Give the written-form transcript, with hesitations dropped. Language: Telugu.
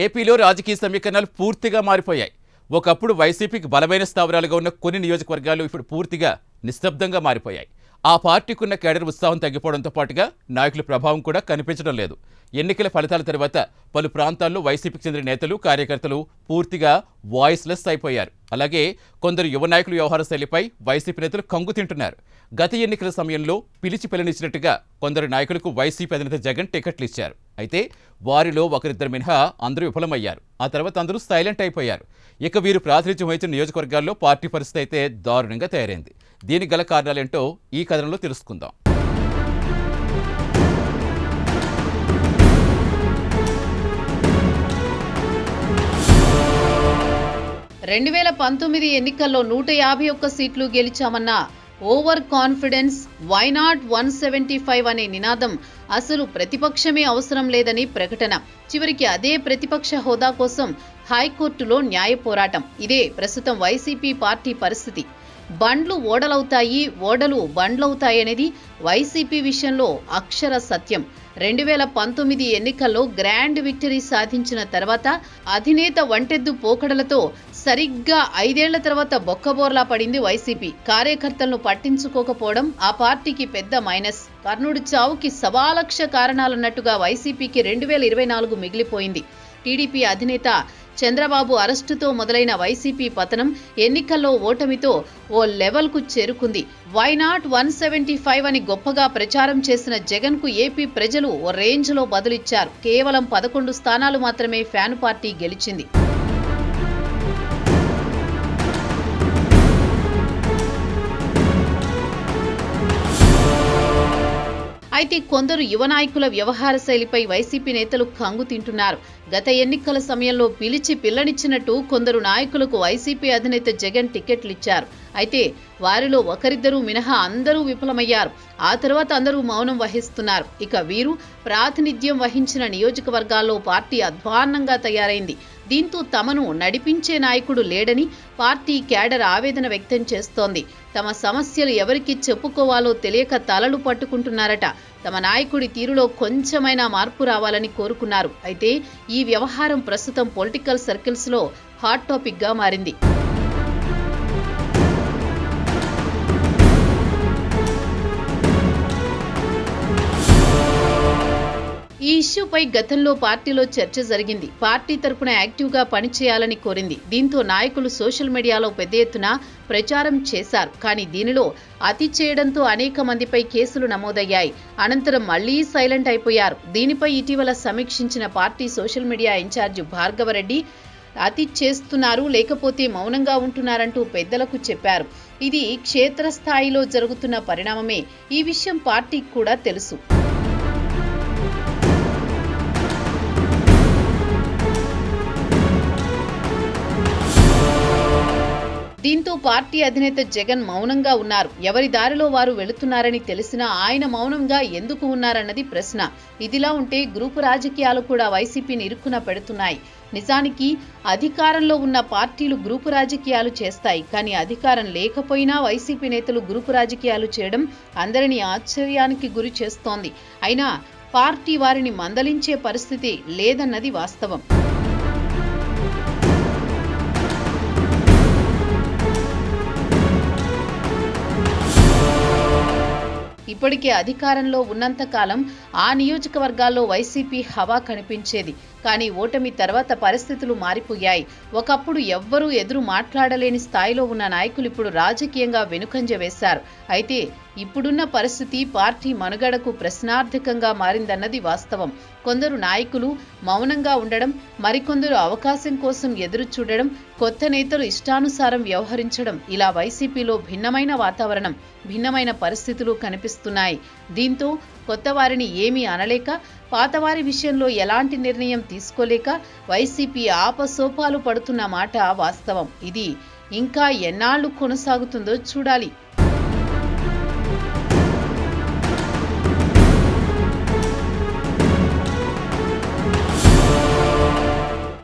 ఏపీలో రాజకీయ సమీకరణాలు పూర్తిగా మారిపోయాయి. ఒకప్పుడు వైసీపీకి బలమైన స్థావరాలుగా ఉన్న కొన్ని నియోజకవర్గాలు ఇప్పుడు పూర్తిగా నిశ్శబ్దంగా మారిపోయాయి. ఆ పార్టీకున్న కేడర్ ఉత్సాహం తగ్గిపోవడంతో పాటుగా నాయకుల ప్రభావం కూడా కనిపించడం లేదు. ఎన్నికల ఫలితాల తర్వాత పలు ప్రాంతాల్లో వైసీపీకి చెందిన నేతలు, కార్యకర్తలు పూర్తిగా వాయిస్లెస్ అయిపోయారు. అలాగే కొందరు యువ నాయకుల వ్యవహార శైలిపై వైసీపీ నేతలు కంగు తింటున్నారు. గత ఎన్నికల సమయంలో పిలిచి పిల్లనిచ్చినట్టుగా కొందరు నాయకులకు వైసీపీ అధినేత జగన్ టికెట్లు ఇచ్చారు. అయితే వారిలో ఒకరిద్దరు మినహా అందరూ విఫలమయ్యారు. ఆ తర్వాత అందరూ సైలెంట్ అయిపోయారు. ఇక వీరు ప్రాతినిధ్యం వహించిన నియోజకవర్గాల్లో పార్టీ పరిస్థితి అయితే దారుణంగా తయారైంది. దీనికి గల కారణాలేంటో ఈ కథనంలో తెలుసుకుందాం. 2019 ఎన్నికల్లో 151 సీట్లు గెలిచామన్న ఓవర్ కాన్ఫిడెన్స్, వై నాట్ 175 అనే నినాదం, అసలు ప్రతిపక్షమే అవసరం లేదని ప్రకటన, చివరికి అదే ప్రతిపక్ష హోదా కోసం హైకోర్టులో న్యాయ పోరాటం. ఇదే ప్రస్తుతం వైసీపీ పార్టీ పరిస్థితి. బండ్లు ఓడలవుతాయి, ఓడలు బండ్లవుతాయనేది వైసీపీ విషయంలో అక్షర సత్యం. 2019 ఎన్నికల్లో గ్రాండ్ విక్టరీ సాధించిన తర్వాత అధినేత వంటెద్దు పోకడలతో సరిగ్గా 5 ఏళ్ల తర్వాత బొక్కబోర్లా పడింది వైసీపీ. కార్యకర్తలను పట్టించుకోకపోవడం ఆ పార్టీకి పెద్ద మైనస్. కర్ణుడి చావుకి సవాలక్ష కారణాలున్నట్టుగా వైసీపీకి 2024 మిగిలిపోయింది. టీడీపీ అధినేత చంద్రబాబు అరెస్టుతో మొదలైన వైసీపీ పతనం ఎన్నికల్లో ఓటమితో ఓ లెవెల్కు చేరుకుంది. వై నాట్ 175 అని గొప్పగా ప్రచారం చేసిన జగన్ కు ఏపీ ప్రజలు ఓ రేంజ్లో బదులిచ్చారు. కేవలం 11 స్థానాలు మాత్రమే ఫ్యాన్ పార్టీ గెలిచింది. అయితే కొందరు యువ నాయకుల వ్యవహార శైలిపై వైసీపీ నేతలు కంగు తింటున్నారు. గత ఎన్నికల సమయంలో పిలిచి పిల్లనిచ్చినట్టు కొందరు నాయకులకు వైసీపీ అధినేత జగన్ టికెట్లు ఇచ్చారు. అయితే వారిలో ఒకరిద్దరు మినహా అందరూ విఫలమయ్యారు. ఆ తర్వాత అందరూ మౌనం వహిస్తున్నారు. ఇక వీరు ప్రాతినిధ్యం వహించిన నియోజకవర్గాల్లో పార్టీ అధ్వాన్నంగా తయారైంది. దీంతో తమను నడిపించే నాయకుడు లేడని పార్టీ క్యాడర్ ఆవేదన వ్యక్తం చేస్తోంది. తమ సమస్యలు ఎవరికి చెప్పుకోవాలో తెలియక తలలు పట్టుకుంటున్నారట. తమ నాయకుడి తీరులో కొంచెమైనా మార్పు రావాలని కోరుకున్నారు. అయితే ఈ వ్యవహారం ప్రస్తుతం పొలిటికల్ సర్కిల్స్ లో హాట్ టాపిక్ గా మారింది. ఈ ఇష్యూపై గతంలో పార్టీలో చర్చ జరిగింది. పార్టీ తరపున యాక్టివ్గా పనిచేయాలని కోరింది. దీంతో నాయకులు సోషల్ మీడియాలో పెద్ద ఎత్తున ప్రచారం చేశారు. కానీ దీనిలో అతి చేయడంతో అనేక మందిపై కేసులు నమోదయ్యాయి. అనంతరం మళ్లీ సైలెంట్ అయిపోయారు. దీనిపై ఇటీవల సమీక్షించిన party social media incharge Bhargava Reddy అతి చేస్తున్నారు, లేకపోతే మౌనంగా ఉంటున్నారంటూ పెద్దలకు చెప్పారు. ఇది క్షేత్రస్థాయిలో జరుగుతున్న పరిణామమే. ఈ విషయం పార్టీకి కూడా తెలుసు. దీంతో పార్టీ అధినేత జగన్ మౌనంగా ఉన్నారు. ఎవరి దారిలో వారు వెళుతున్నారని తెలిసినా ఆయన మౌనంగా ఎందుకు ఉన్నారన్నది ప్రశ్న. ఇదిలా ఉంటే గ్రూపు రాజకీయాలు కూడా వైసీపీని ఇరుక్కున పెడుతున్నాయి. నిజానికి అధికారంలో ఉన్న పార్టీలు గ్రూపు రాజకీయాలు చేస్తాయి. కానీ అధికారం లేకపోయినా వైసీపీ నేతలు గ్రూపు రాజకీయాలు చేయడం అందరినీ ఆశ్చర్యానికి గురి చేస్తోంది. అయినా పార్టీ వారిని మందలించే పరిస్థితి లేదన్నది వాస్తవం. ఇప్పటికే అధికారంలో ఉన్నంతకాలం ఆ నియోజకవర్గాల్లో వైసీపీ హవా కనిపించేది. కానీ ఓటమి తర్వాత పరిస్థితులు మారిపోయాయి. ఒకప్పుడు ఎవ్వరూ ఎదురు మాట్లాడలేని స్థాయిలో ఉన్న నాయకులు ఇప్పుడు రాజకీయంగా వెనుకంజ వేశారు. అయితే ఇప్పుడున్న పరిస్థితి పార్టీ మనుగడకు ప్రశ్నార్థకంగా మారిందన్నది వాస్తవం. కొందరు నాయకులు మౌనంగా ఉండడం, మరికొందరు అవకాశం కోసం ఎదురు చూడడం, కొత్త నేతలు ఇష్టానుసారం వ్యవహరించడం, ఇలా వైసీపీలో భిన్నమైన వాతావరణం, భిన్నమైన పరిస్థితులు కనిపిస్తున్నాయి. దీంతో కొత్త వారిని ఏమీ అనలేక, పాతవారి విషయంలో ఎలాంటి నిర్ణయం తీసుకోలేక వైసీపీ ఆపసోపాలు పడుతున్న మాట వాస్తవం. ఇది ఇంకా ఎన్నాళ్లు కొనసాగుతుందో చూడాలి.